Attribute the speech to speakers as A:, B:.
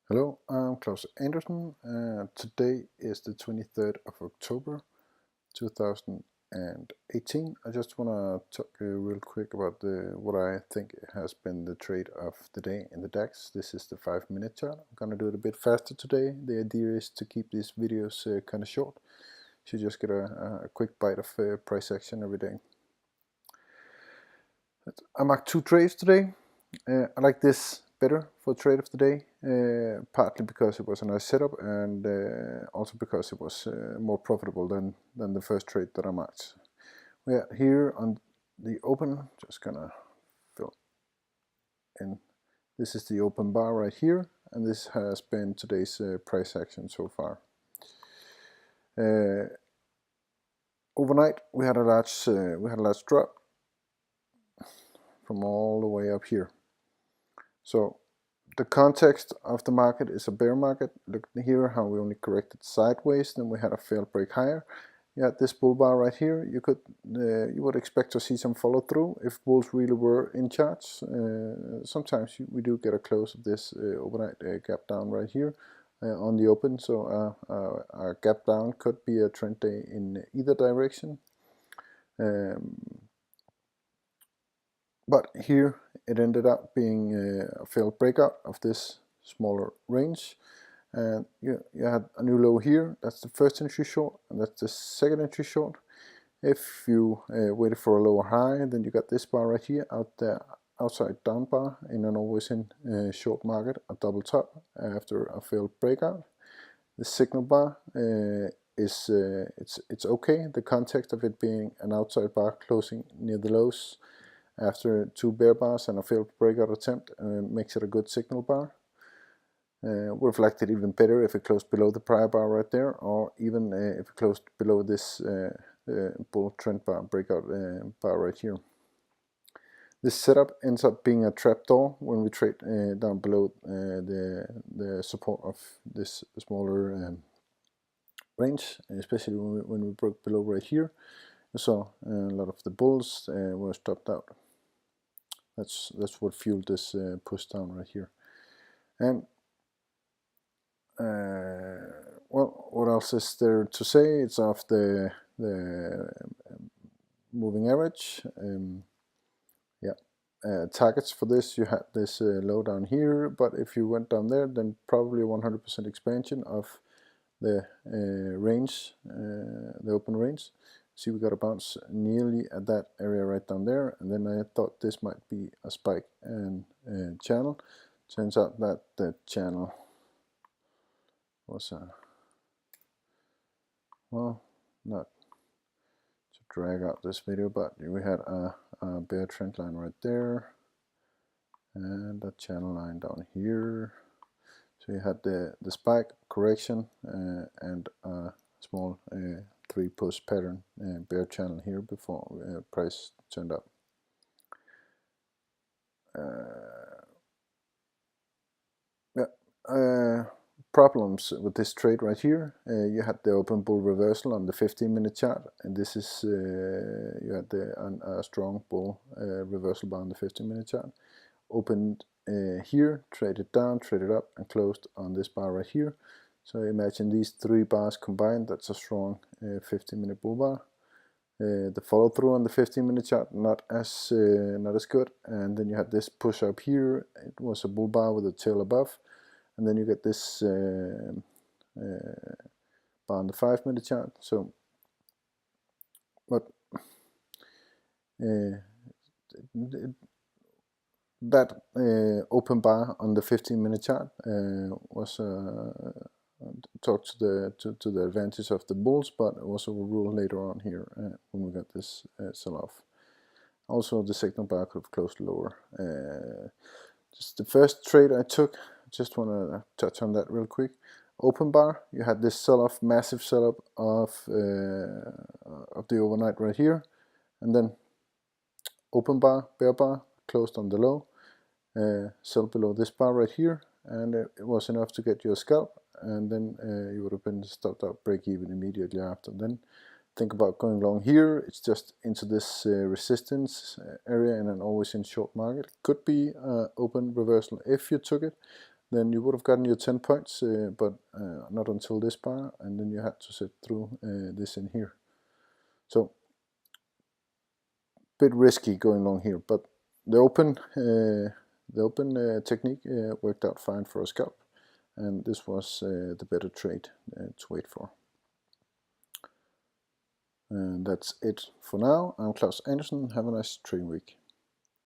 A: Hello, I'm Klaus Andersen. Today is the 23rd of October 2018. I just want to talk real quick about what I think has been the trade of the day in the DAX. This is the 5-minute chart. I'm going to do it a bit faster today. The idea is to keep these videos kind of short, so you just get a quick bite of price action every day. I marked 2 trades today. I like this better for trade of the day, partly because it was a nice setup and also because it was more profitable than the first trade that I marked. We are here on the open, just gonna fill in. This is the open bar right here, and this has been today's price action so far. Overnight we had a large drop from all the way up here. So the context of the market is a bear market. Look here how we only corrected sideways, then we had a failed break higher. You had this bull bar right here. You would expect to see some follow through if bulls really were in charts. Sometimes we do get a close of this overnight gap down right here on the open. So a gap down could be a trend day in either direction. But here it ended up being a failed breakout of this smaller range, and you had a new low here. That's the first entry short, and that's the second entry short. If you waited for a lower high, then you got this bar right here, outside down bar in an always in short market, a double top after a failed breakout. The signal bar is it's okay. The context of it being an outside bar closing near the lows after 2 bear bars and a failed breakout attempt makes it a good signal bar. Would have liked it even better if it closed below the prior bar right there, or even if it closed below this bull trend bar breakout bar right here. This setup ends up being a trapdoor when we trade down below the support of this smaller range, especially when we broke below right here. So a lot of the bulls were stopped out. That's what fueled this push down right here. And well, what else is there to say? It's off the moving average. Targets for this, you had this low down here, but if you went down there, then probably 100% expansion of the range, the open range. See, we got a bounce nearly at that area right down there, and then I thought this might be a spike and channel. Turns out that the channel was well, not to drag out this video, but we had a bear trend line right there and a channel line down here. So you had the spike, correction, and a small 3 push pattern bear channel here before price turned up. Problems with this trade right here. You had the open bull reversal on the 15-minute chart, and this is you had a strong bull reversal bar on the 15-minute chart. Opened here, traded down, traded up, and closed on this bar right here. So imagine these 3 bars combined. That's a strong 15-minute bull bar. The follow through on the 15-minute chart not as good, and then you had this push up here. It was a bull bar with a tail above, and then you get this bar on the 5-minute chart. So, but that open bar on the 15-minute chart was talked to the advantage of the bulls, but was overruled later on here when we got this sell-off. Also, the signal bar could have closed lower. Just the first trade I took, just want to touch on that real quick. Open bar, you had this sell-off, massive sell-up of the overnight right here, and then open bar, bear bar, closed on the low, sell below this bar right here, and it was enough to get you a scalp, and then you would have been stopped out break even immediately after. Then think about going long here. It's just into this resistance area in an always in short market. Could be open reversal if you took it. then you would have gotten your 10 points, but not until this bar, and then you had to sit through this in here. So bit risky going long here, but the open technique worked out fine for a scalp, and this was the better trade to wait for. And that's it for now. I'm Claus Andersen. Have a nice trading week.